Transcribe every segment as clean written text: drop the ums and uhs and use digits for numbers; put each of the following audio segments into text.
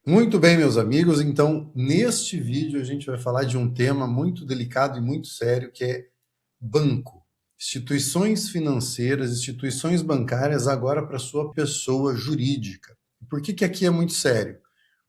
Muito bem, meus amigos. Então, neste vídeo a gente vai falar de um tema muito delicado e muito sério, que é banco. Instituições financeiras, instituições bancárias agora para sua pessoa jurídica. Por que aqui é muito sério?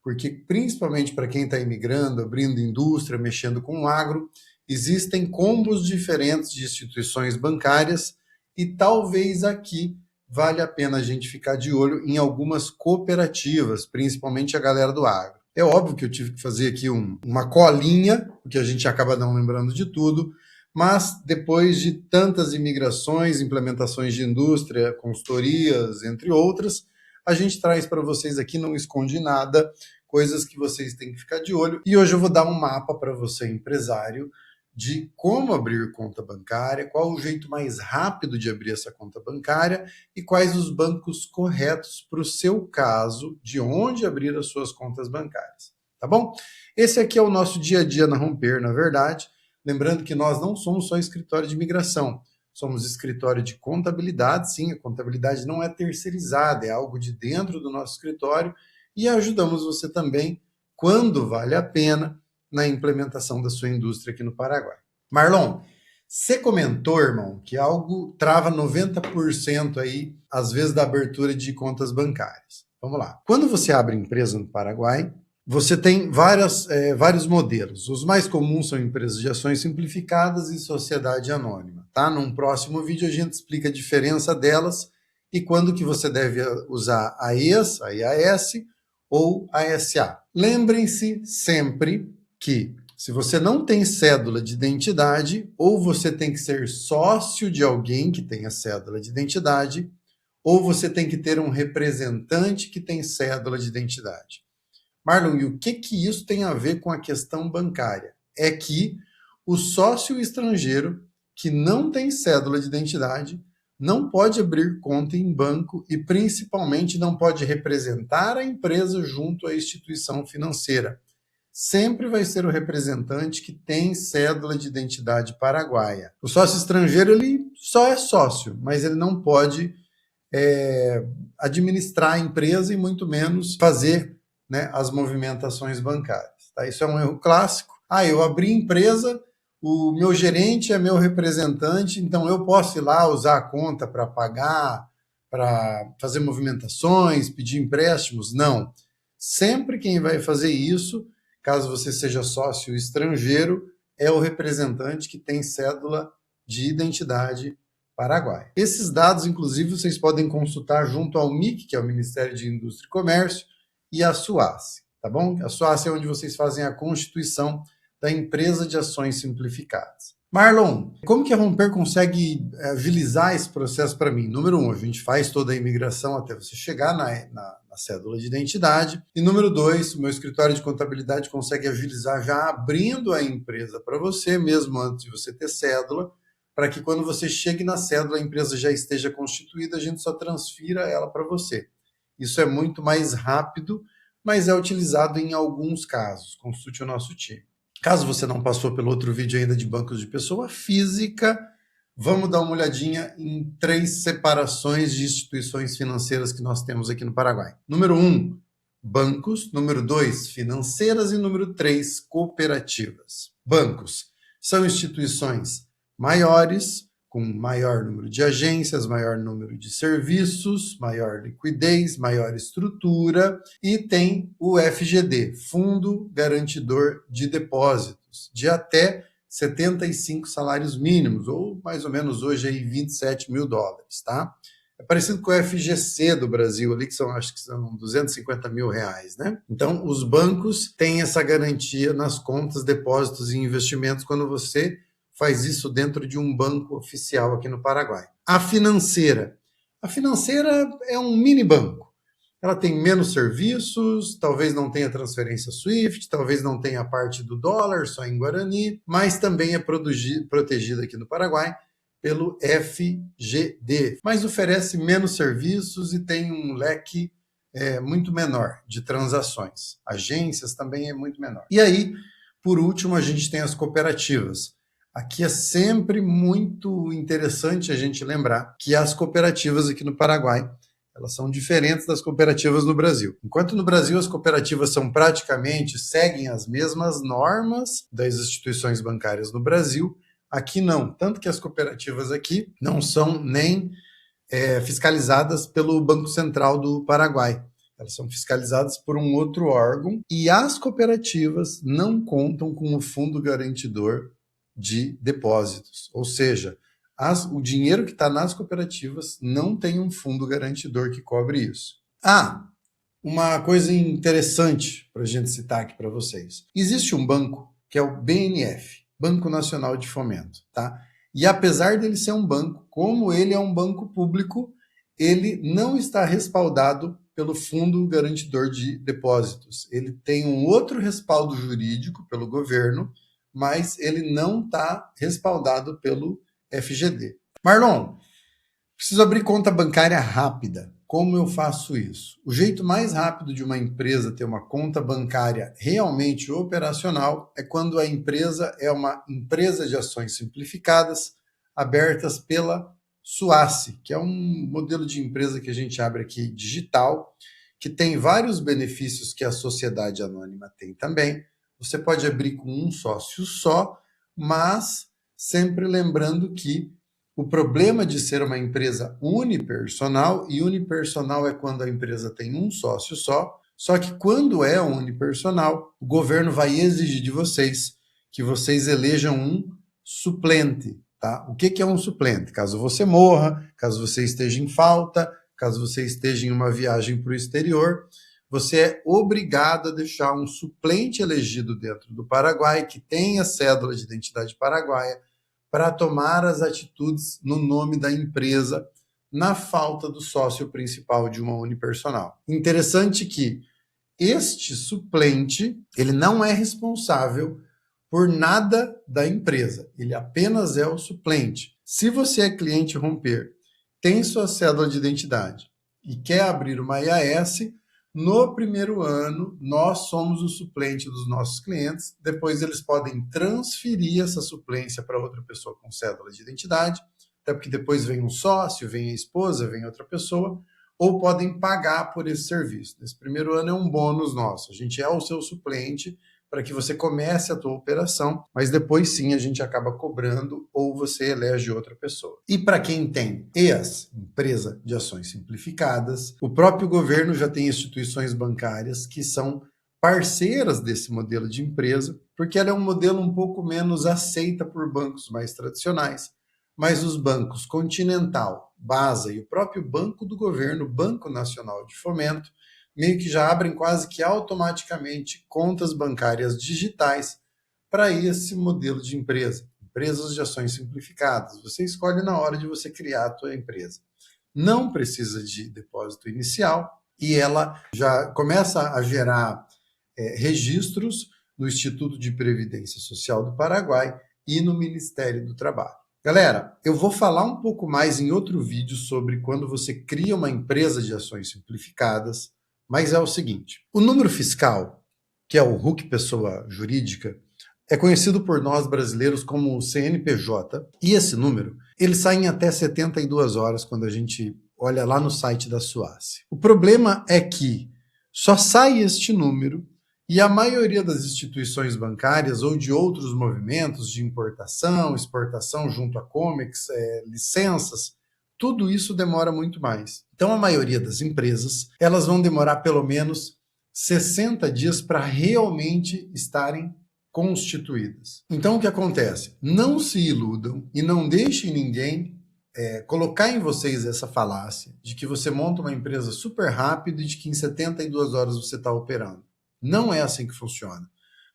Porque, principalmente para quem está imigrando, abrindo indústria, mexendo com o agro, existem combos diferentes de instituições bancárias e talvez aqui vale a pena a gente ficar de olho em algumas cooperativas, principalmente a galera do agro. É óbvio que eu tive que fazer aqui uma colinha, porque a gente acaba não lembrando de tudo, mas depois de tantas imigrações, implementações de indústria, consultorias, entre outras, a gente traz para vocês aqui, não esconde nada, coisas que vocês têm que ficar de olho. E hoje eu vou dar um mapa para você, empresário, de como abrir conta bancária, qual o jeito mais rápido de abrir essa conta bancária e quais os bancos corretos para o seu caso, de onde abrir as suas contas bancárias. Tá bom? Esse aqui é o nosso dia a dia na Romper, na verdade. Lembrando que nós não somos só escritório de imigração, somos escritório de contabilidade, sim, a contabilidade não é terceirizada, é algo de dentro do nosso escritório e ajudamos você também, quando vale a pena, na implementação da sua indústria aqui no Paraguai. Marlon, você comentou, irmão, que algo trava 90% aí, às vezes, da abertura de contas bancárias. Vamos lá. Quando você abre empresa no Paraguai, você tem vários modelos. Os mais comuns são empresas de ações simplificadas e sociedade anônima. Tá? Num próximo vídeo a gente explica a diferença delas e quando que você deve usar a ES, a IAS ou a SA. Lembrem-se sempre que se você não tem cédula de identidade, ou você tem que ser sócio de alguém que tenha cédula de identidade, ou você tem que ter um representante que tem cédula de identidade. Marlon, e o que isso tem a ver com a questão bancária? É que o sócio estrangeiro que não tem cédula de identidade não pode abrir conta em banco e, principalmente, não pode representar a empresa junto à instituição financeira. Sempre vai ser o representante que tem cédula de identidade paraguaia. O sócio estrangeiro, ele só é sócio, mas ele não pode administrar a empresa e muito menos fazer, né, as movimentações bancárias. Tá? Isso é um erro clássico. Eu abri empresa, o meu gerente é meu representante, então eu posso ir lá usar a conta para pagar, para fazer movimentações, pedir empréstimos? Não. Sempre quem vai fazer isso, caso você seja sócio estrangeiro, é o representante que tem cédula de identidade paraguaia. Esses dados, inclusive, vocês podem consultar junto ao MIC, que é o Ministério de Indústria e Comércio, e a SUASSE, tá bom? A SUASSE é onde vocês fazem a constituição da empresa de ações simplificadas. Marlon, como que a Romper consegue agilizar esse processo para mim? Número 1, a gente faz toda a imigração até você chegar na cédula de identidade. E número 2, o meu escritório de contabilidade consegue agilizar já abrindo a empresa para você, mesmo antes de você ter cédula, para que quando você chegue na cédula, a empresa já esteja constituída, a gente só transfira ela para você. Isso é muito mais rápido, mas é utilizado em alguns casos. Consulte o nosso time. Caso você não passou pelo outro vídeo ainda de bancos de pessoa física, vamos dar uma olhadinha em 3 separações de instituições financeiras que nós temos aqui no Paraguai. Número 1, bancos. Número 2, financeiras. E número 3, cooperativas. Bancos são instituições maiores, com maior número de agências, maior número de serviços, maior liquidez, maior estrutura, e tem o FGD, Fundo Garantidor de Depósitos, de até 75 salários mínimos, ou mais ou menos hoje aí 27 mil dólares, tá? É parecido com o FGC do Brasil ali, que acho que são 250 mil reais, né? Então, os bancos têm essa garantia nas contas, depósitos e investimentos quando você faz isso dentro de um banco oficial aqui no Paraguai. A financeira é um mini banco. Ela tem menos serviços, talvez não tenha transferência SWIFT, talvez não tenha a parte do dólar, só em Guarani, mas também é protegida aqui no Paraguai pelo FGD, mas oferece menos serviços e tem um leque muito menor de transações. Agências também é muito menor. E aí, por último, a gente tem as cooperativas. Aqui é sempre muito interessante a gente lembrar que as cooperativas aqui no Paraguai, Elas são diferentes das cooperativas no Brasil. Enquanto no Brasil as cooperativas são praticamente, seguem as mesmas normas das instituições bancárias no Brasil, aqui não. Tanto que as cooperativas aqui não são nem fiscalizadas pelo Banco Central do Paraguai. Elas são fiscalizadas por um outro órgão e as cooperativas não contam com o fundo garantidor de depósitos. Ou seja, o dinheiro que está nas cooperativas não tem um fundo garantidor que cobre isso. Uma coisa interessante para a gente citar aqui para vocês. Existe um banco que é o BNF, Banco Nacional de Fomento, tá? E apesar dele ser um banco, como ele é um banco público, ele não está respaldado pelo Fundo Garantidor de Depósitos. Ele tem um outro respaldo jurídico pelo governo, mas ele não está respaldado pelo FGD. Marlon, preciso abrir conta bancária rápida. Como eu faço isso? O jeito mais rápido de uma empresa ter uma conta bancária realmente operacional é quando a empresa é uma empresa de ações simplificadas, abertas pela SUACE, que é um modelo de empresa que a gente abre aqui digital, que tem vários benefícios que a sociedade anônima tem também. Você pode abrir com um sócio só, mas sempre lembrando que o problema de ser uma empresa unipersonal, e unipersonal é quando a empresa tem um sócio só que quando é unipersonal, o governo vai exigir de vocês que vocês elejam um suplente. Tá? O que é um suplente? Caso você morra, caso você esteja em falta, caso você esteja em uma viagem para o exterior, você é obrigado a deixar um suplente elegido dentro do Paraguai, que tenha cédula de identidade paraguaia, para tomar as atitudes no nome da empresa, na falta do sócio principal de uma unipersonal. Interessante que este suplente, ele não é responsável por nada da empresa, ele apenas é o suplente. Se você é cliente Romper, tem sua cédula de identidade e quer abrir uma IAS, no primeiro ano, nós somos o suplente dos nossos clientes, depois eles podem transferir essa suplência para outra pessoa com cédula de identidade, até porque depois vem um sócio, vem a esposa, vem outra pessoa, ou podem pagar por esse serviço. Nesse primeiro ano é um bônus nosso, a gente é o seu suplente para que você comece a tua operação, mas depois sim a gente acaba cobrando ou você elege outra pessoa. E para quem tem EAS, Empresa de Ações Simplificadas, o próprio governo já tem instituições bancárias que são parceiras desse modelo de empresa, porque ela é um modelo um pouco menos aceita por bancos mais tradicionais, mas os bancos Continental, Basa e o próprio Banco do Governo, Banco Nacional de Fomento, meio que já abrem quase que automaticamente contas bancárias digitais para esse modelo de empresa, empresas de ações simplificadas. Você escolhe na hora de você criar a tua empresa. Não precisa de depósito inicial e ela já começa a gerar registros no Instituto de Previdência Social do Paraguai e no Ministério do Trabalho. Galera, eu vou falar um pouco mais em outro vídeo sobre quando você cria uma empresa de ações simplificadas, mas é o seguinte, o número fiscal, que é o RUC pessoa jurídica, é conhecido por nós brasileiros como o CNPJ, e esse número, ele sai em até 72 horas quando a gente olha lá no site da SUACE. O problema é que só sai este número e a maioria das instituições bancárias ou de outros movimentos de importação, exportação junto à Comex, licenças, tudo isso demora muito mais. Então, a maioria das empresas, elas vão demorar pelo menos 60 dias para realmente estarem constituídas. Então, o que acontece? Não se iludam e não deixem ninguém colocar em vocês essa falácia de que você monta uma empresa super rápido e de que em 72 horas você está operando. Não é assim que funciona.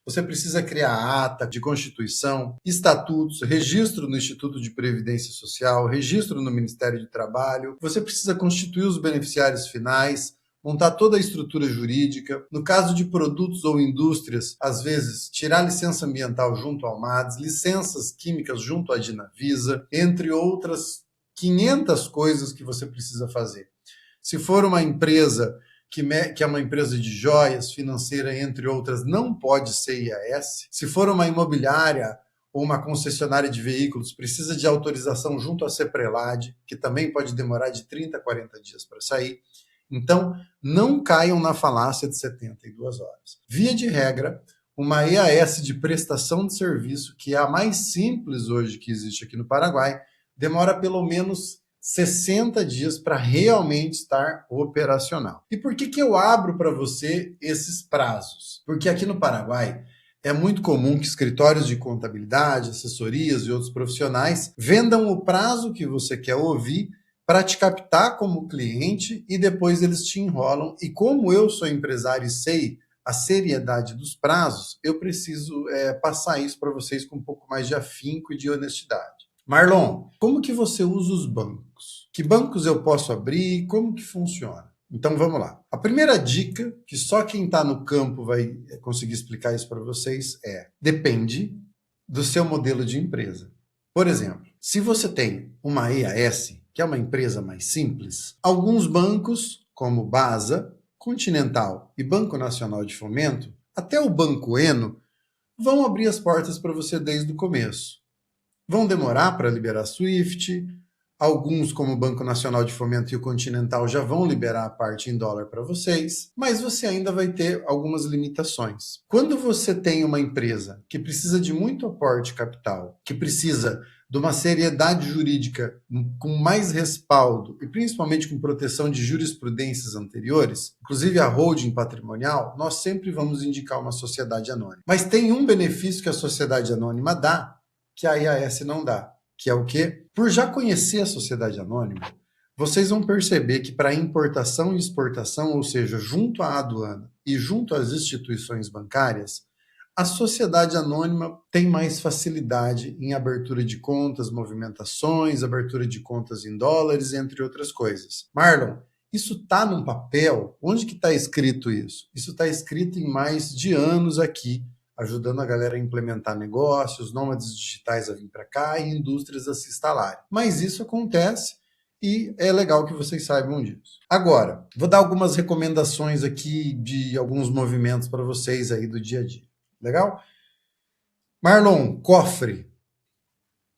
Você precisa criar ata de constituição, estatutos, registro no Instituto de Previdência Social, registro no Ministério do Trabalho. Você precisa constituir os beneficiários finais, montar toda a estrutura jurídica. No caso de produtos ou indústrias, às vezes, tirar licença ambiental junto ao MADES, licenças químicas junto à Dinavisa, entre outras 500 coisas que você precisa fazer. Se for uma empresa que é uma empresa de joias financeira, entre outras, não pode ser IAS. Se for uma imobiliária ou uma concessionária de veículos precisa de autorização junto à CEPRELAD, que também pode demorar de 30 a 40 dias para sair. Então, não caiam na falácia de 72 horas. Via de regra, uma EAS de prestação de serviço, que é a mais simples hoje que existe aqui no Paraguai, demora pelo menos 60 dias para realmente estar operacional. E por que eu abro para você esses prazos? Porque aqui no Paraguai é muito comum que escritórios de contabilidade, assessorias e outros profissionais vendam o prazo que você quer ouvir para te captar como cliente e depois eles te enrolam. E como eu sou empresário e sei a seriedade dos prazos, eu preciso passar isso para vocês com um pouco mais de afinco e de honestidade. Marlon, como que você usa os bancos? Que bancos eu posso abrir? Como que funciona? Então vamos lá. A primeira dica, que só quem está no campo vai conseguir explicar isso para vocês, depende do seu modelo de empresa. Por exemplo, se você tem uma EAS, que é uma empresa mais simples, alguns bancos, como Basa, Continental e Banco Nacional de Fomento, até o Banco Eno, vão abrir as portas para você desde o começo. Vão demorar para liberar SWIFT, alguns, como o Banco Nacional de Fomento e o Continental, já vão liberar a parte em dólar para vocês, mas você ainda vai ter algumas limitações. Quando você tem uma empresa que precisa de muito aporte capital, que precisa de uma seriedade jurídica com mais respaldo e principalmente com proteção de jurisprudências anteriores, inclusive a holding patrimonial, nós sempre vamos indicar uma sociedade anônima. Mas tem um benefício que a sociedade anônima dá, que a EAS não dá, que é o quê? Por já conhecer a sociedade anônima, vocês vão perceber que para importação e exportação, ou seja, junto à aduana e junto às instituições bancárias, a sociedade anônima tem mais facilidade em abertura de contas, movimentações, abertura de contas em dólares, entre outras coisas. Marlon, isso está num papel? Onde que está escrito isso? Isso está escrito em mais de anos aqui, ajudando a galera a implementar negócios, nômades digitais a vir para cá e indústrias a se instalarem. Mas isso acontece e é legal que vocês saibam disso. Agora, vou dar algumas recomendações aqui de alguns movimentos para vocês aí do dia a dia. Legal? Marlon, cofre,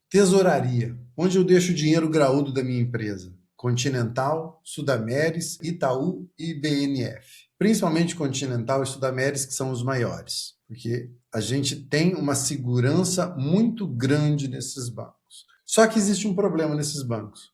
tesouraria, onde eu deixo o dinheiro graúdo da minha empresa? Continental, Sudameris, Itaú e BNF. Principalmente Continental e Sudameris, que são os maiores, porque a gente tem uma segurança muito grande nesses bancos. Só que existe um problema nesses bancos.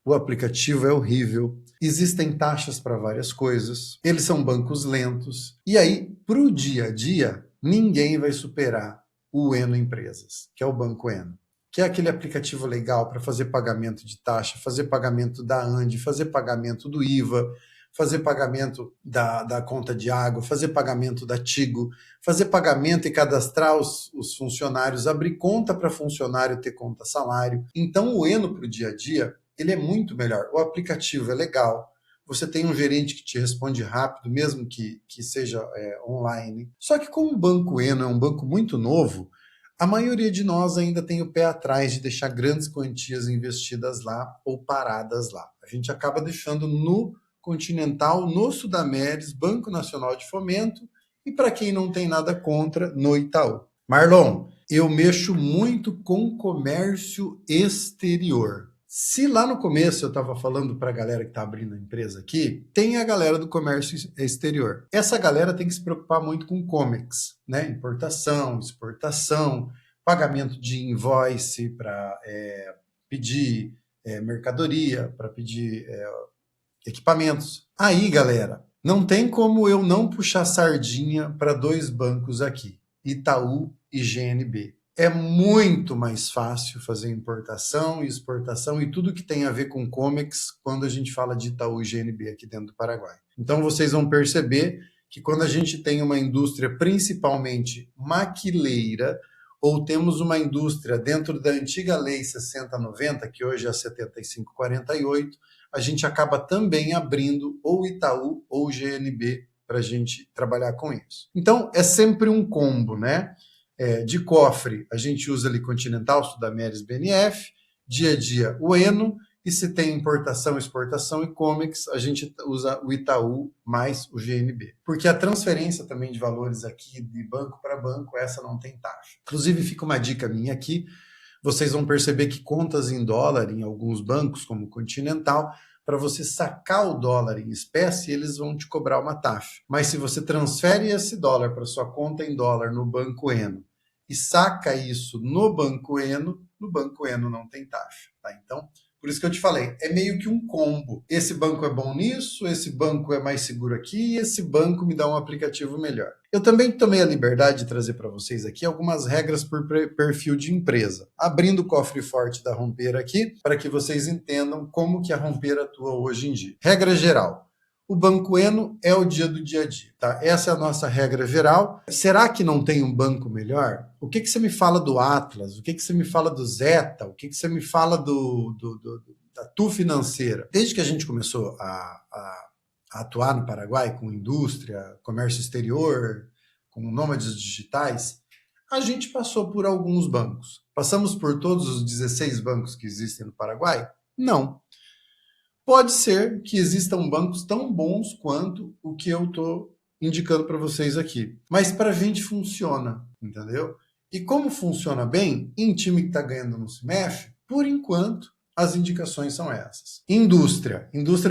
O aplicativo é horrível, existem taxas para várias coisas, eles são bancos lentos, e aí, para o dia a dia, ninguém vai superar o Eno Empresas, que é o Banco Eno, que é aquele aplicativo legal para fazer pagamento de taxa, fazer pagamento da ANDE, fazer pagamento do IVA, fazer pagamento da conta de água, fazer pagamento da Tigo, fazer pagamento e cadastrar os funcionários, abrir conta para funcionário ter conta salário. Então o Eno para o dia a dia, ele é muito melhor. O aplicativo é legal, você tem um gerente que te responde rápido, mesmo que seja online. Só que como o Banco Eno é um banco muito novo, a maioria de nós ainda tem o pé atrás de deixar grandes quantias investidas lá ou paradas lá. A gente acaba deixando no Continental, no Sudameris, Banco Nacional de Fomento e, para quem não tem nada contra, no Itaú. Marlon, eu mexo muito com comércio exterior. Se lá no começo eu estava falando para a galera que está abrindo a empresa aqui, tem a galera do comércio exterior. Essa galera tem que se preocupar muito com COMEX, né? Importação, exportação, pagamento de invoice para pedir mercadoria, para pedir equipamentos. Aí, galera, não tem como eu não puxar sardinha para dois bancos aqui, Itaú e GNB. É muito mais fácil fazer importação e exportação e tudo que tem a ver com COMEX quando a gente fala de Itaú e GNB aqui dentro do Paraguai. Então vocês vão perceber que quando a gente tem uma indústria principalmente maquileira, ou temos uma indústria dentro da antiga lei 6090, que hoje é a 7548, a gente acaba também abrindo ou Itaú ou GNB para a gente trabalhar com isso. Então é sempre um combo, né? De cofre, a gente usa ali Continental, Sudameris, BNF, dia a dia o Eno, E se tem importação, exportação e Comex, a gente usa o Itaú mais o GNB. Porque a transferência também de valores aqui de banco para banco, essa não tem taxa. Inclusive, fica uma dica minha aqui, vocês vão perceber que contas em dólar em alguns bancos, como o Continental, para você sacar o dólar em espécie, eles vão te cobrar uma taxa. Mas se você transfere esse dólar para sua conta em dólar no Banco Eno e saca isso no Banco Eno não tem taxa. Tá? Então, por isso que eu te falei, é meio que um combo. Esse banco é bom nisso, esse banco é mais seguro aqui, esse banco me dá um aplicativo melhor. Eu também tomei a liberdade de trazer para vocês aqui algumas regras por perfil de empresa. Abrindo o cofre forte da Romper aqui, para que vocês entendam como que a Romper atua hoje em dia. Regra geral. O Banco Eno é o dia a dia, tá? Essa é a nossa regra geral. Será que não tem um banco melhor? O que você me fala do Atlas? O que você me fala do Zeta? O que você me fala da Tu Financeira? Desde que a gente começou a atuar no Paraguai com indústria, comércio exterior, com nômades digitais, a gente passou por alguns bancos. Passamos por todos os 16 bancos que existem no Paraguai? Não. Pode ser que existam bancos tão bons quanto o que eu estou indicando para vocês aqui. Mas para a gente funciona, entendeu? E como funciona bem, em time que está ganhando não se mexe, por enquanto, as indicações são essas. Indústria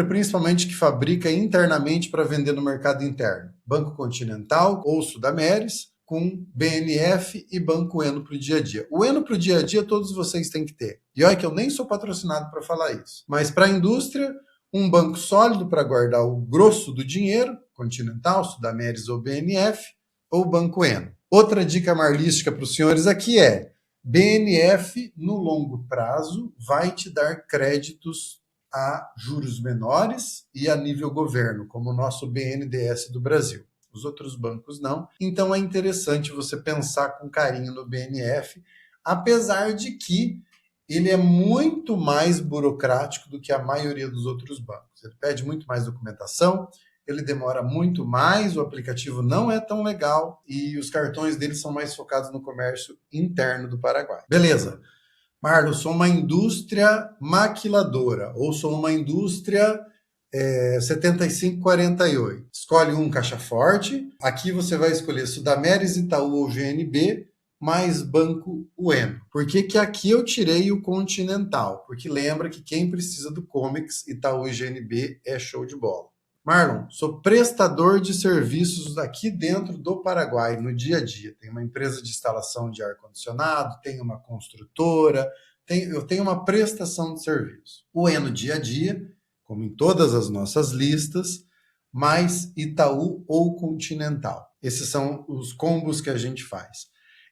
principalmente que fabrica internamente para vender no mercado interno. Banco Continental ou Sudameris, com BNF e Banco Eno para o dia a dia. O Eno para o dia a dia todos vocês têm que ter. E olha que eu nem sou patrocinado para falar isso. Mas para a indústria, um banco sólido para guardar o grosso do dinheiro, Continental, Sudameris ou BNF, ou Banco Eno. Outra dica marlística para os senhores aqui é: BNF, no longo prazo, vai te dar créditos a juros menores e a nível governo, como o nosso BNDES do Brasil. Os outros bancos não. Então é interessante você pensar com carinho no BNF, apesar de que ele é muito mais burocrático do que a maioria dos outros bancos. Ele pede muito mais documentação, ele demora muito mais, o aplicativo não é tão legal e os cartões dele são mais focados no comércio interno do Paraguai. Beleza. Marlon, sou uma indústria maquiladora ou sou uma indústria 7548. Escolhe um caixa forte. Aqui você vai escolher Sudameris, Itaú ou GNB, mais Banco Eno. Por que aqui eu tirei o Continental? Porque lembra que quem precisa do Comex, Itaú e GNB é show de bola. Marlon, sou prestador de serviços aqui dentro do Paraguai, no dia a dia. Tenho uma empresa de instalação de ar-condicionado, tenho uma construtora, eu tenho uma prestação de serviço. O Eno dia a dia, como em todas as nossas listas, mais Itaú ou Continental. Esses são os combos que a gente faz.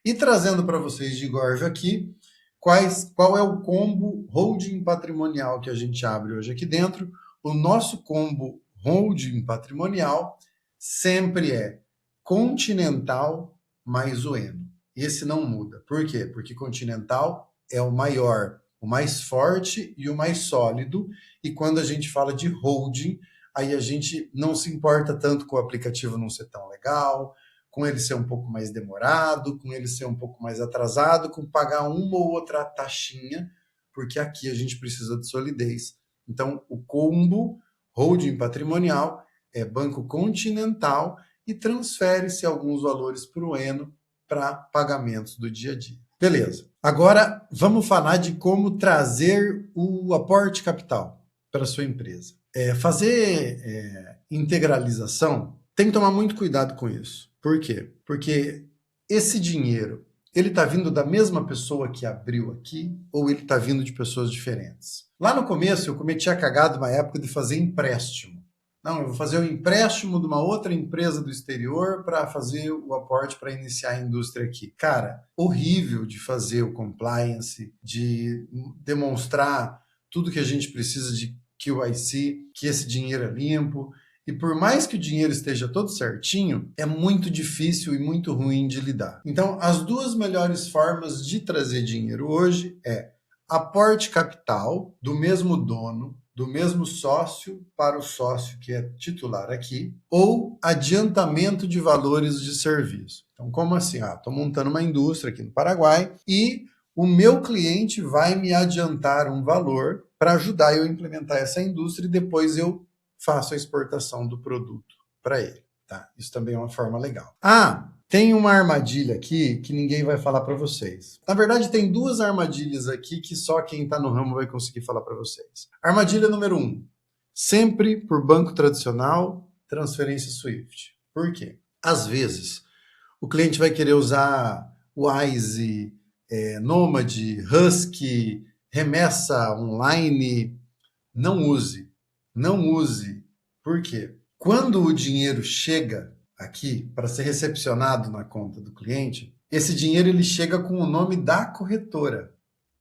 E trazendo para vocês de Gorja aqui, qual é o combo holding patrimonial que a gente abre hoje aqui dentro. O nosso combo holding patrimonial sempre é Continental mais o Eno. Esse não muda. Por quê? Porque Continental é o maior, o mais forte e o mais sólido. E quando a gente fala de holding, aí a gente não se importa tanto com o aplicativo não ser tão legal, com ele ser um pouco mais demorado, com ele ser um pouco mais atrasado, com pagar uma ou outra taxinha, porque aqui a gente precisa de solidez. Então, o combo holding patrimonial é Banco Continental e transfere-se alguns valores para o Eno para pagamentos do dia a dia. Beleza. Agora, vamos falar de como trazer o aporte capital para a sua empresa. Fazer integralização, tem que tomar muito cuidado com isso. Por quê? Porque esse dinheiro, ele está vindo da mesma pessoa que abriu aqui ou ele está vindo de pessoas diferentes? Lá no começo, eu cometi a cagada uma época de fazer empréstimo. Não, eu vou fazer um empréstimo de uma outra empresa do exterior para fazer o aporte para iniciar a indústria aqui. Cara, horrível de fazer o compliance, de demonstrar tudo que a gente precisa de QIC, que esse dinheiro é limpo. E por mais que o dinheiro esteja todo certinho, é muito difícil e muito ruim de lidar. Então, as duas melhores formas de trazer dinheiro hoje é aporte capital do mesmo dono, do mesmo sócio para o sócio que é titular aqui, ou adiantamento de valores de serviço. Então, como assim? Estou montando uma indústria aqui no Paraguai e o meu cliente vai me adiantar um valor para ajudar eu a implementar essa indústria e depois eu faço a exportação do produto para ele. Tá? Isso também é uma forma legal. Tem uma armadilha aqui que ninguém vai falar para vocês. Na verdade, tem duas armadilhas aqui que só quem está no ramo vai conseguir falar para vocês. Armadilha número 1. Sempre por banco tradicional, transferência SWIFT. Por quê? Às vezes, o cliente vai querer usar Wise, Nomad, Husky, remessa online. Não use. Não use. Por quê? Quando o dinheiro chega aqui para ser recepcionado na conta do cliente, esse dinheiro ele chega com o nome da corretora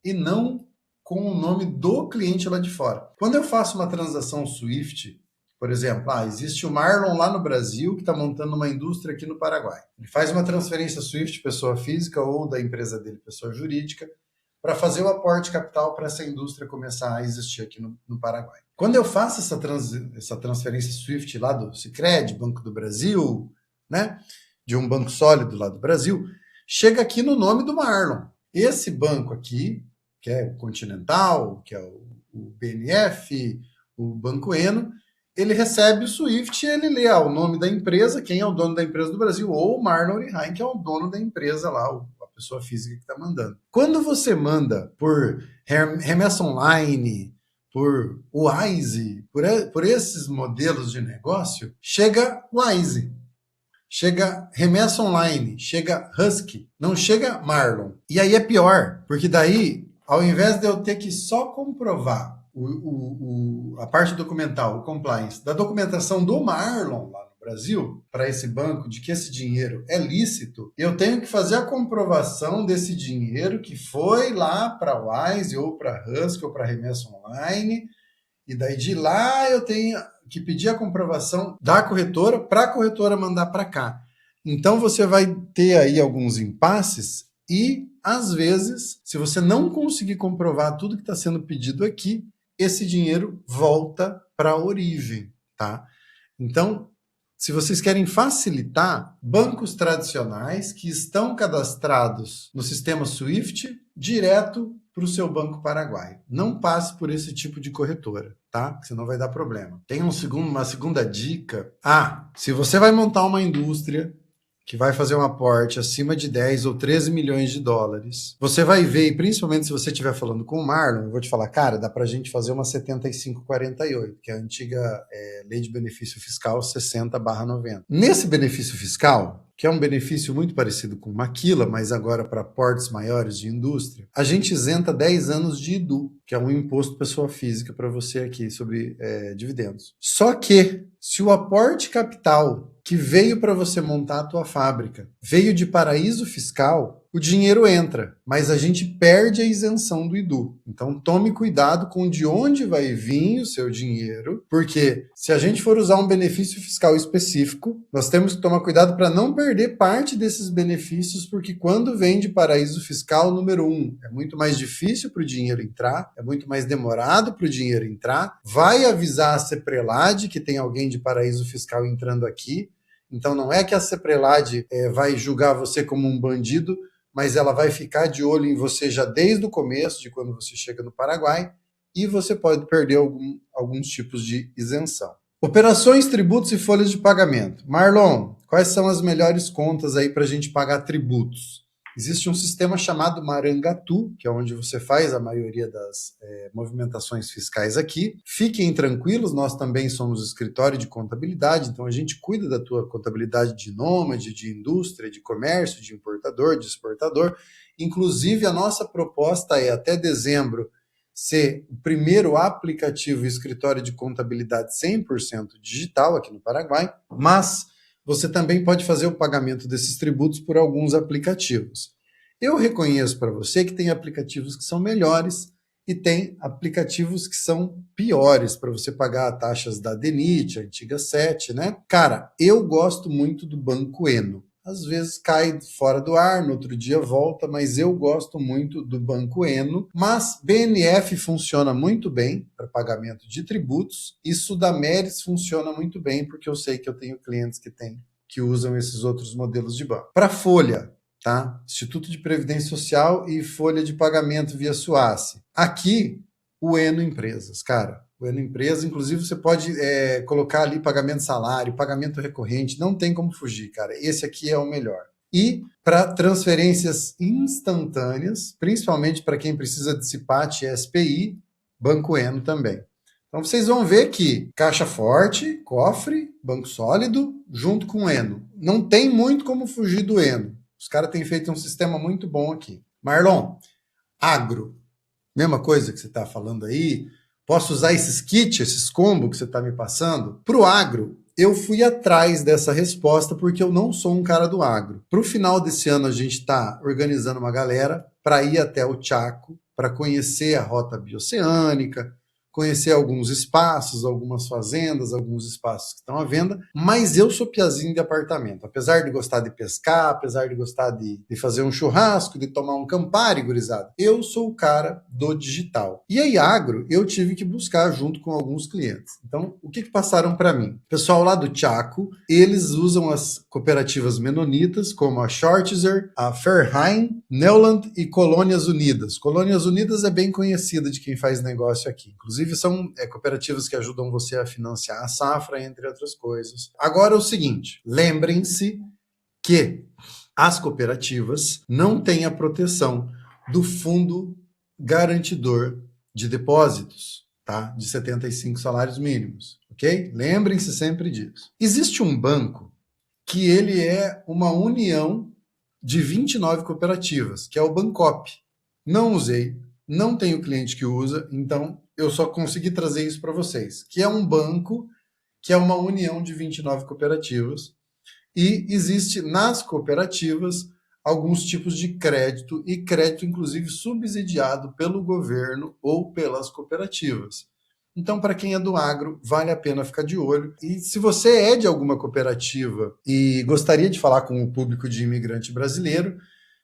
e não com o nome do cliente lá de fora. Quando eu faço uma transação SWIFT, por exemplo, existe o Marlon lá no Brasil que está montando uma indústria aqui no Paraguai. Ele faz uma transferência SWIFT, pessoa física, ou da empresa dele, pessoa jurídica, para fazer o aporte capital para essa indústria começar a existir aqui no Paraguai. Quando eu faço essa transferência SWIFT lá do Sicredi, Banco do Brasil, né, de um banco sólido lá do Brasil, chega aqui no nome do Marlon. Esse banco aqui, que é o Continental, que é o BNF, o Banco Eno, ele recebe o SWIFT e ele lê o nome da empresa, quem é o dono da empresa do Brasil, ou o Marlon Oriheim, que é o dono da empresa lá, a pessoa física que está mandando. Quando você manda por remessa online, por Wise, por esses modelos de negócio, chega Wise, chega remessa online, chega Husky, não chega Marlon. E aí é pior, porque daí, ao invés de eu ter que só comprovar a parte documental, o compliance, da documentação do Marlon lá no Brasil, para esse banco, de que esse dinheiro é lícito, eu tenho que fazer a comprovação desse dinheiro que foi lá para Wise, ou para Husky, ou para remessa online, e daí de lá eu tenho que pedir a comprovação da corretora para a corretora mandar para cá. Então você vai ter aí alguns impasses e, às vezes, se você não conseguir comprovar tudo que está sendo pedido aqui, esse dinheiro volta para a origem, tá? Então, se vocês querem facilitar, bancos tradicionais que estão cadastrados no sistema SWIFT, direto para o seu banco paraguaio. Não passe por esse tipo de corretora, tá? Senão vai dar problema. Tem uma segunda dica. Se você vai montar uma indústria que vai fazer um aporte acima de 10 ou 13 milhões de dólares, você vai ver, e principalmente se você estiver falando com o Marlon, eu vou te falar, cara, dá pra gente fazer uma 7548, que é a antiga Lei de Benefício Fiscal 60/90. Nesse benefício fiscal, que é um benefício muito parecido com Maquila, mas agora para portes maiores de indústria, a gente isenta 10 anos de IDU, que é um imposto pessoa física para você aqui sobre dividendos. Só que, se o aporte capital que veio para você montar a tua fábrica veio de paraíso fiscal, o dinheiro entra, mas a gente perde a isenção do IDU. Então tome cuidado com de onde vai vir o seu dinheiro, porque se a gente for usar um benefício fiscal específico, nós temos que tomar cuidado para não perder parte desses benefícios, porque quando vem de paraíso fiscal, número 1, é muito mais difícil para o dinheiro entrar, é muito mais demorado para o dinheiro entrar, vai avisar a CEPRELAD que tem alguém de paraíso fiscal entrando aqui. Então não é que a CEPRELAD vai julgar você como um bandido, mas ela vai ficar de olho em você já desde o começo, de quando você chega no Paraguai, e você pode perder alguns tipos de isenção. Operações, tributos e folhas de pagamento. Marlon, quais são as melhores contas aí para a gente pagar tributos? Existe um sistema chamado Marangatu, que é onde você faz a maioria das movimentações fiscais aqui. Fiquem tranquilos, nós também somos escritório de contabilidade, então a gente cuida da tua contabilidade de nômade, de indústria, de comércio, de importador, de exportador. Inclusive, a nossa proposta é, até dezembro, ser o primeiro aplicativo escritório de contabilidade 100% digital aqui no Paraguai, mas você também pode fazer o pagamento desses tributos por alguns aplicativos. Eu reconheço para você que tem aplicativos que são melhores e tem aplicativos que são piores para você pagar taxas da DENIT, a antiga SET, né? Cara, eu gosto muito do Banco Eno. Às vezes cai fora do ar, no outro dia volta, mas eu gosto muito do Banco Eno. Mas BNF funciona muito bem para pagamento de tributos e Sudameris funciona muito bem, porque eu sei que eu tenho clientes que usam esses outros modelos de banco. Para folha, tá? Instituto de Previdência Social e folha de pagamento via SUACE. Aqui, o Eno Empresas, cara. O Eno Empresas, inclusive você pode colocar ali pagamento de salário, pagamento recorrente, não tem como fugir, cara. Esse aqui é o melhor. E para transferências instantâneas, principalmente para quem precisa de CPAT e SPI, Banco Eno também. Então vocês vão ver que caixa forte, cofre, banco sólido, junto com o Eno. Não tem muito como fugir do Eno. Os caras têm feito um sistema muito bom aqui. Marlon, agro, mesma coisa que você está falando aí, posso usar esses kits, esses combos que você está me passando? Para o agro, eu fui atrás dessa resposta porque eu não sou um cara do agro. Para o final desse ano, a gente está organizando uma galera para ir até o Chaco, para conhecer a rota bioceânica, conhecer alguns espaços, algumas fazendas, alguns espaços que estão à venda, mas eu sou piazinho de apartamento. Apesar de gostar de pescar, apesar de gostar de fazer um churrasco, de tomar um Campari, gurizada, eu sou o cara do digital. E aí, agro, eu tive que buscar junto com alguns clientes. Então, o que passaram para mim? O pessoal lá do Chaco, eles usam as cooperativas menonitas, como a Shortzer, a Fairheim, Neuland e Colônias Unidas. Colônias Unidas é bem conhecida de quem faz negócio aqui. Inclusive, são cooperativas que ajudam você a financiar a safra, entre outras coisas. Agora é o seguinte, lembrem-se que as cooperativas não têm a proteção do fundo garantidor de depósitos, tá? De 75 salários mínimos, ok? Lembrem-se sempre disso. Existe um banco que ele é uma união de 29 cooperativas, que é o Bancop. Não usei, não tenho cliente que usa, então eu só consegui trazer isso para vocês, que é um banco, que é uma união de 29 cooperativas, e existe nas cooperativas alguns tipos de crédito, e crédito inclusive subsidiado pelo governo ou pelas cooperativas. Então, para quem é do agro, vale a pena ficar de olho. E se você é de alguma cooperativa e gostaria de falar com o público de imigrante brasileiro,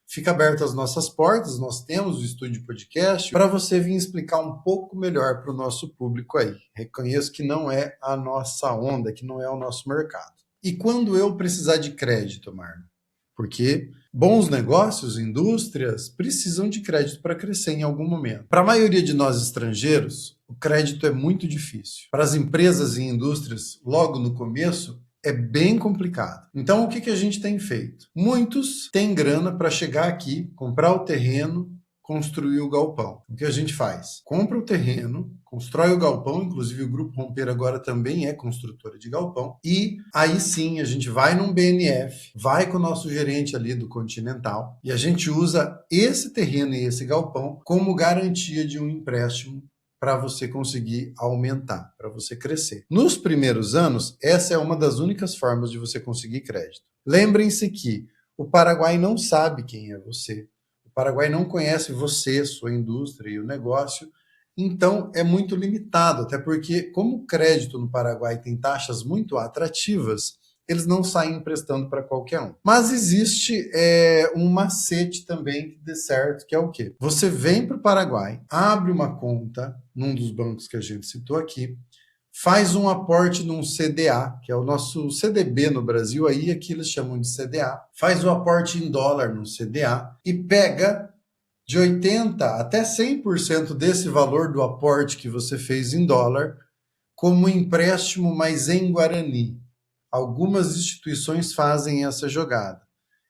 fica aberto as nossas portas, nós temos o estúdio podcast, para você vir explicar um pouco melhor para o nosso público aí. Reconheço que não é a nossa onda, que não é o nosso mercado. E quando eu precisar de crédito, Marlon? Porque bons negócios, indústrias, precisam de crédito para crescer em algum momento. Para a maioria de nós estrangeiros, o crédito é muito difícil. Para as empresas e indústrias, logo no começo, é bem complicado. Então, o que a gente tem feito? Muitos têm grana para chegar aqui, comprar o terreno, construir o galpão. O que a gente faz? Compra o terreno, constrói o galpão, inclusive o Grupo Romper agora também é construtora de galpão, e aí sim a gente vai num BNF, vai com o nosso gerente ali do Continental, e a gente usa esse terreno e esse galpão como garantia de um empréstimo para você conseguir aumentar, para você crescer. Nos primeiros anos, essa é uma das únicas formas de você conseguir crédito. Lembrem-se que o Paraguai não sabe quem é você, o Paraguai não conhece você, sua indústria e o negócio, então é muito limitado, até porque como o crédito no Paraguai tem taxas muito atrativas, eles não saem emprestando para qualquer um. Mas existe um macete também que dê certo, que é o quê? Você vem para o Paraguai, abre uma conta num dos bancos que a gente citou aqui, faz um aporte num CDA, que é o nosso CDB no Brasil, aí aqui eles chamam de CDA, faz o aporte em dólar no CDA e pega de 80% até 100% desse valor do aporte que você fez em dólar como empréstimo, mas em Guarani. Algumas instituições fazem essa jogada.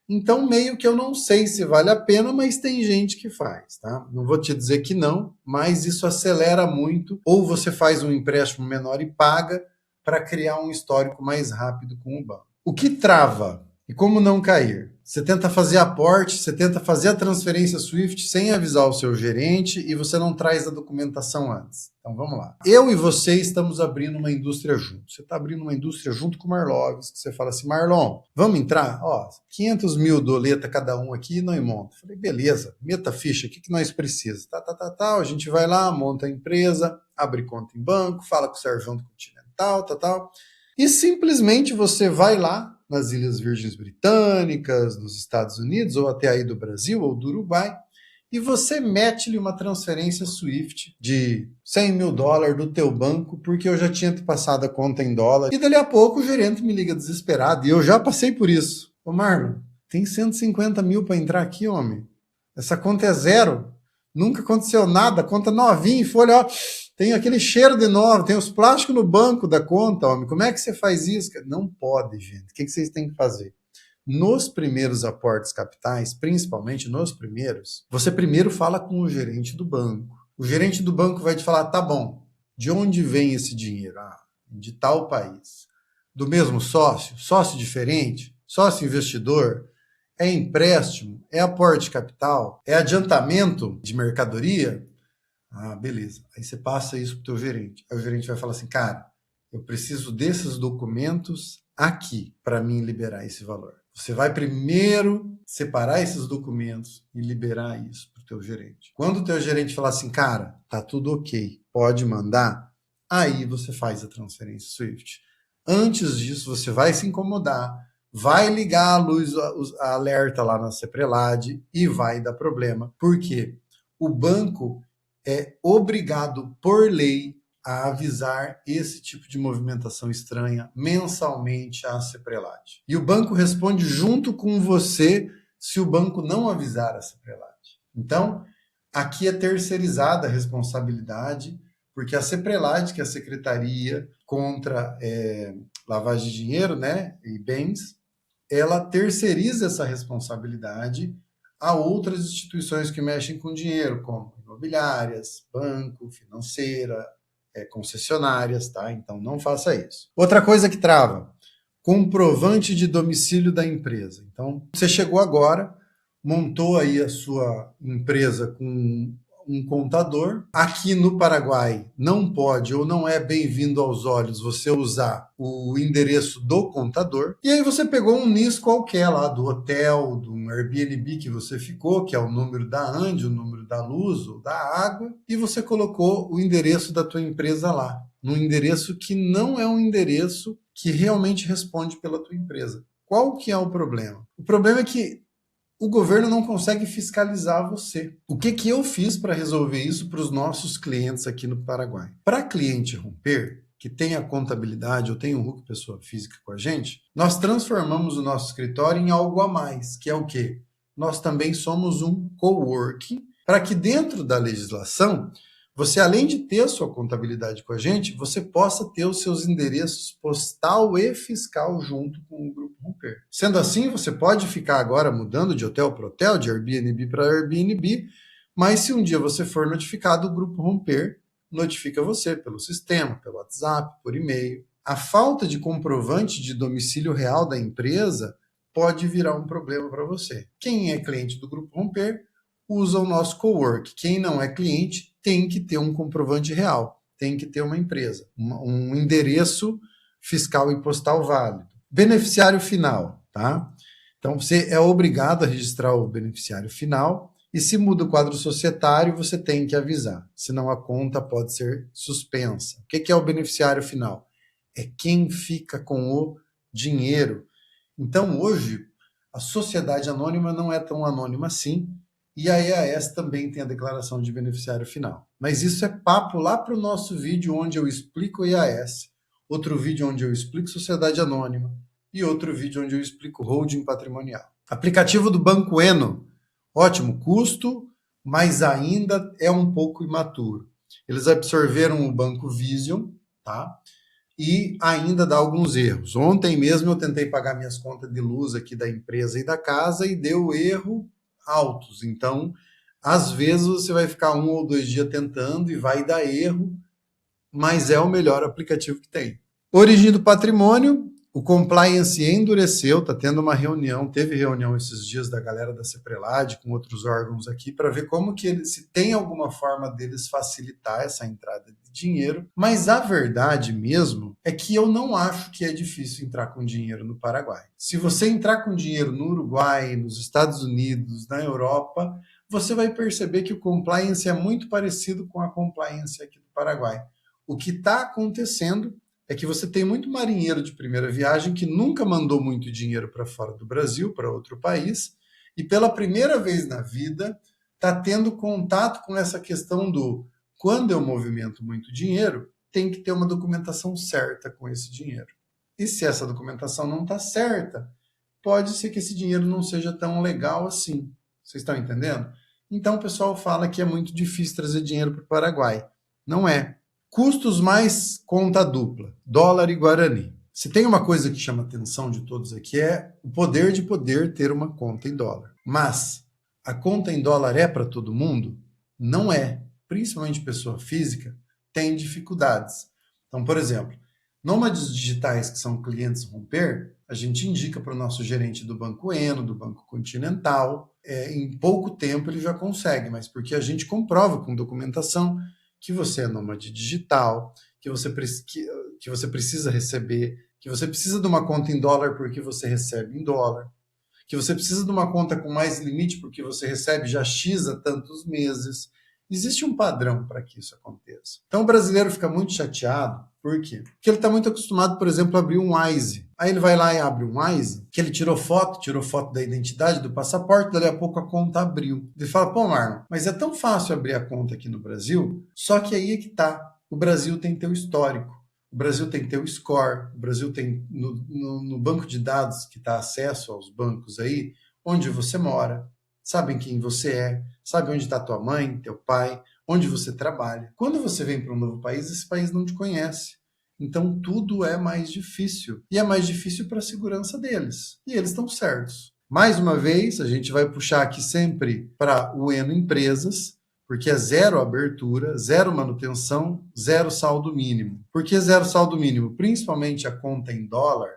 Então, meio que eu não sei se vale a pena, mas tem gente que faz, tá? Não vou te dizer que não, mas isso acelera muito. Ou você faz um empréstimo menor e paga para criar um histórico mais rápido com o banco. O que trava e como não cair? Você tenta fazer aporte, você tenta fazer a transferência SWIFT sem avisar o seu gerente e você não traz a documentação antes. Então vamos lá. Eu e você estamos abrindo uma indústria junto. Você está abrindo uma indústria junto com o Marloves, que você fala assim, Marlon, vamos entrar? Ó, 500 mil doleta cada um aqui e nós monta. Falei, beleza, meta a ficha, o que nós precisamos? A gente vai lá, monta a empresa, abre conta em banco, fala com o Sérgio do Continental, e simplesmente você vai lá nas Ilhas Virgens Britânicas, nos Estados Unidos, ou até aí do Brasil ou do Uruguai, e você mete-lhe uma transferência SWIFT de 100 mil dólares do teu banco, porque eu já tinha te passado a conta em dólar, e dali a pouco o gerente me liga desesperado, e eu já passei por isso. Ô Marlon, tem 150 mil para entrar aqui, homem. Essa conta é zero. Nunca aconteceu nada, conta novinha, folha, ó, tem aquele cheiro de novo, tem os plásticos no banco da conta, homem. Como é que você faz isso? Não pode, gente. O que vocês têm que fazer? Nos primeiros aportes capitais, principalmente nos primeiros, você primeiro fala com o gerente do banco. O gerente do banco vai te falar, tá bom, de onde vem esse dinheiro? Ah, de tal país. Do mesmo sócio? Sócio diferente? Sócio investidor? É empréstimo? É aporte capital? É adiantamento de mercadoria? Ah, beleza. Aí você passa isso para o teu gerente. Aí o gerente vai falar assim, cara, eu preciso desses documentos aqui para mim liberar esse valor. Você vai primeiro separar esses documentos e liberar isso para o teu gerente. Quando o teu gerente falar assim, cara, tá tudo ok, pode mandar, aí você faz a transferência SWIFT. Antes disso, você vai se incomodar, vai ligar a luz, a alerta lá na CEPRELAD e vai dar problema. Por quê? O banco é obrigado por lei a avisar esse tipo de movimentação estranha mensalmente à CEPRELAD. E o banco responde junto com você se o banco não avisar a CEPRELAD. Então, aqui é terceirizada a responsabilidade, porque a CEPRELAD, que é a Secretaria contra Lavagem de Dinheiro, né, e Bens, ela terceiriza essa responsabilidade a outras instituições que mexem com dinheiro, como imobiliárias, banco, financeira, concessionárias, tá? Então não faça isso. Outra coisa que trava, comprovante de domicílio da empresa. Então, você chegou agora, montou aí a sua empresa com um contador. Aqui no Paraguai não pode ou não é bem-vindo aos olhos você usar o endereço do contador. E aí você pegou um NIS qualquer lá do hotel, de um Airbnb que você ficou, que é o número da ANDE, o número da luz ou da água, e você colocou o endereço da tua empresa lá, num endereço que não é um endereço que realmente responde pela tua empresa. Qual que é o problema? O problema é que o governo não consegue fiscalizar você. O que eu fiz para resolver isso para os nossos clientes aqui no Paraguai? Para cliente romper, que tem a contabilidade ou tem um RUC pessoa física com a gente, nós transformamos o nosso escritório em algo a mais, que é o quê? Nós também somos um coworking, para que dentro da legislação você, além de ter a sua contabilidade com a gente, você possa ter os seus endereços postal e fiscal junto com o Grupo Romper. Sendo assim, você pode ficar agora mudando de hotel para hotel, de Airbnb para Airbnb, mas se um dia você for notificado, o Grupo Romper notifica você pelo sistema, pelo WhatsApp, por e-mail. A falta de comprovante de domicílio real da empresa pode virar um problema para você. Quem é cliente do Grupo Romper usa o nosso cowork. Quem não é cliente tem que ter um comprovante real, tem que ter uma empresa, um endereço fiscal e postal válido. Beneficiário final, tá? Então você é obrigado a registrar o beneficiário final e se muda o quadro societário, você tem que avisar, senão a conta pode ser suspensa. O que é o beneficiário final? É quem fica com o dinheiro. Então hoje a sociedade anônima não é tão anônima assim, e a EAS também tem a declaração de beneficiário final. Mas isso é papo lá para o nosso vídeo onde eu explico EAS, outro vídeo onde eu explico sociedade anônima e outro vídeo onde eu explico holding patrimonial. Aplicativo do Banco Eno, ótimo custo, mas ainda é um pouco imaturo. Eles absorveram o Banco Vision, tá? E ainda dá alguns erros. Ontem mesmo eu tentei pagar minhas contas de luz aqui da empresa e da casa e deu erro altos. Então, às vezes você vai ficar 1 ou 2 dias tentando e vai dar erro, mas é o melhor aplicativo que tem. Origem do patrimônio, o compliance endureceu, está tendo uma reunião, teve reunião esses dias da galera da CEPRELAD com outros órgãos aqui para ver como que se tem alguma forma deles facilitar essa entrada de dinheiro, mas a verdade mesmo é que eu não acho que é difícil entrar com dinheiro no Paraguai. Se você entrar com dinheiro no Uruguai, nos Estados Unidos, na Europa, você vai perceber que o compliance é muito parecido com a compliance aqui do Paraguai. O que está acontecendo é que você tem muito marinheiro de primeira viagem que nunca mandou muito dinheiro para fora do Brasil, para outro país, e pela primeira vez na vida está tendo contato com essa questão do quando eu movimento muito dinheiro, tem que ter uma documentação certa com esse dinheiro. E se essa documentação não está certa, pode ser que esse dinheiro não seja tão legal assim. Vocês estão entendendo? Então o pessoal fala que é muito difícil trazer dinheiro para o Paraguai. Não é. Custos mais conta dupla, dólar e guarani. Se tem uma coisa que chama a atenção de todos aqui é o poder de poder ter uma conta em dólar. Mas a conta em dólar é para todo mundo? Não é. Principalmente pessoa física tem dificuldades. Então, por exemplo, nômades digitais que são clientes Romper, a gente indica para o nosso gerente do Banco Eno, do Banco Continental, em pouco tempo ele já consegue, mas porque a gente comprova com documentação que você é nômade digital, que você precisa receber, que você precisa de uma conta em dólar porque você recebe em dólar, que você precisa de uma conta com mais limite porque você recebe já X há tantos meses. Existe um padrão para que isso aconteça. Então o brasileiro fica muito chateado. Por quê? Porque ele está muito acostumado, por exemplo, a abrir um Wise. Aí ele vai lá e abre um Wise, que ele tirou foto da identidade, do passaporte, dali a pouco a conta abriu. Ele fala, pô, Marlon, mas é tão fácil abrir a conta aqui no Brasil, só que aí é que tá. O Brasil tem teu histórico. O Brasil tem teu score, o Brasil tem no banco de dados que dá acesso aos bancos aí, onde você mora, sabem quem você é, sabe onde está tua mãe, teu pai, onde você trabalha. Quando você vem para um novo país, esse país não te conhece. Então tudo é mais difícil. E é mais difícil para a segurança deles. E eles estão certos. Mais uma vez, a gente vai puxar aqui sempre para o Eno Empresas, porque é zero abertura, zero manutenção, zero saldo mínimo. Por que zero saldo mínimo? Principalmente a conta em dólar,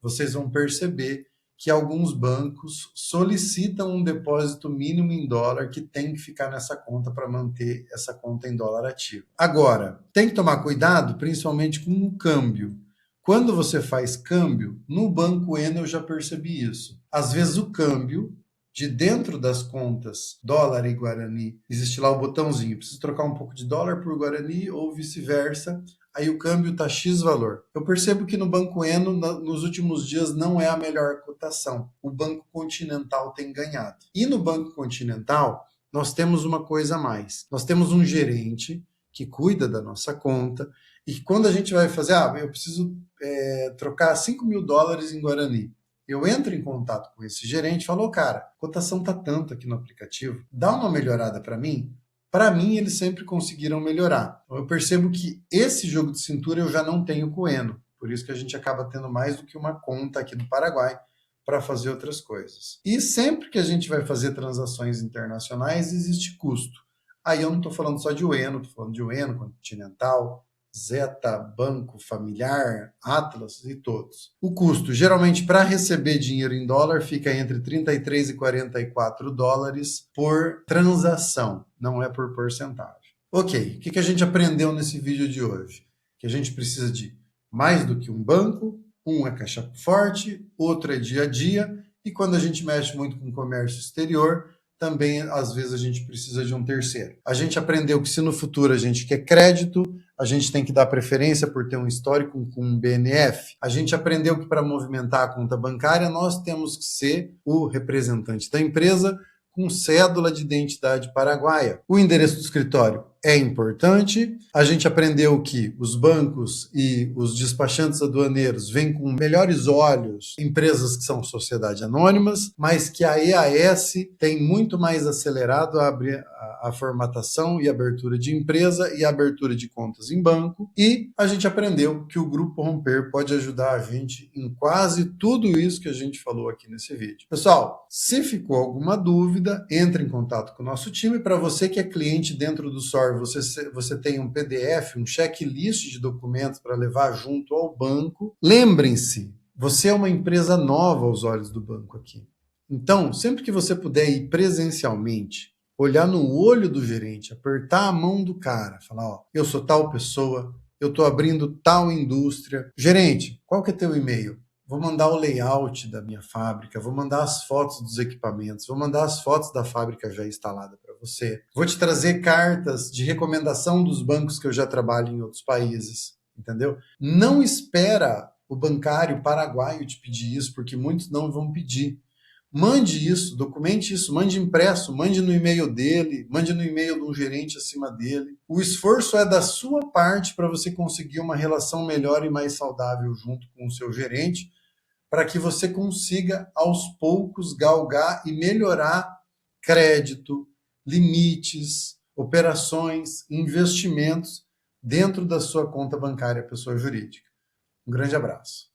vocês vão perceber que alguns bancos solicitam um depósito mínimo em dólar que tem que ficar nessa conta para manter essa conta em dólar ativa. Agora, tem que tomar cuidado, principalmente com o câmbio. Quando você faz câmbio, no Banco Eno eu já percebi isso. Às vezes o câmbio de dentro das contas dólar e guarani, existe lá o botãozinho, preciso trocar um pouco de dólar por guarani ou vice-versa, aí o câmbio está X valor. Eu percebo que no Banco Eno, nos últimos dias, não é a melhor cotação. O Banco Continental tem ganhado. E no Banco Continental, nós temos uma coisa a mais. Nós temos um gerente que cuida da nossa conta e que quando a gente vai fazer, eu preciso trocar $5.000 em guarani. Eu entro em contato com esse gerente e falo, cara, a cotação tá tanto aqui no aplicativo, dá uma melhorada para mim? Para mim, eles sempre conseguiram melhorar. Então, eu percebo que esse jogo de cintura eu já não tenho com o Eno. Por isso que a gente acaba tendo mais do que uma conta aqui do Paraguai para fazer outras coisas. E sempre que a gente vai fazer transações internacionais, existe custo. Aí eu não estou falando só de Ueno, estou falando de Ueno, Continental, Zeta, Banco, Familiar, Atlas e todos. O custo, geralmente, para receber dinheiro em dólar, fica entre 33 e 44 dólares por transação, não é por porcentagem. Ok, o que a gente aprendeu nesse vídeo de hoje? Que a gente precisa de mais do que um banco, um é caixa forte, outro é dia a dia, e quando a gente mexe muito com comércio exterior, também, às vezes, a gente precisa de um terceiro. A gente aprendeu que se no futuro a gente quer crédito, a gente tem que dar preferência por ter um histórico com um BNF. A gente aprendeu que para movimentar a conta bancária, nós temos que ser o representante da empresa com cédula de identidade paraguaia. O endereço do escritório é importante. A gente aprendeu que os bancos e os despachantes aduaneiros veem com melhores olhos empresas que são sociedades anônimas, mas que a EAS tem muito mais acelerado a formatação e abertura de empresa e a abertura de contas em banco. E a gente aprendeu que o Grupo Romper pode ajudar a gente em quase tudo isso que a gente falou aqui nesse vídeo. Pessoal, se ficou alguma dúvida, entre em contato com o nosso time. Para você que é cliente dentro do SOR, você tem um PDF, um checklist de documentos para levar junto ao banco. Lembrem-se, você é uma empresa nova aos olhos do banco aqui. Então, sempre que você puder ir presencialmente, olhar no olho do gerente, apertar a mão do cara, falar, eu sou tal pessoa, eu estou abrindo tal indústria. Gerente, qual que é teu e-mail? Vou mandar o layout da minha fábrica, vou mandar as fotos dos equipamentos, vou mandar as fotos da fábrica já instalada para você. Vou te trazer cartas de recomendação dos bancos que eu já trabalho em outros países, entendeu? Não espera o bancário paraguaio te pedir isso, porque muitos não vão pedir. Mande isso, documente isso, mande impresso, mande no e-mail dele, mande no e-mail de um gerente acima dele. O esforço é da sua parte para você conseguir uma relação melhor e mais saudável junto com o seu gerente, para que você consiga, aos poucos, galgar e melhorar crédito, limites, operações, investimentos dentro da sua conta bancária pessoa jurídica. Um grande abraço.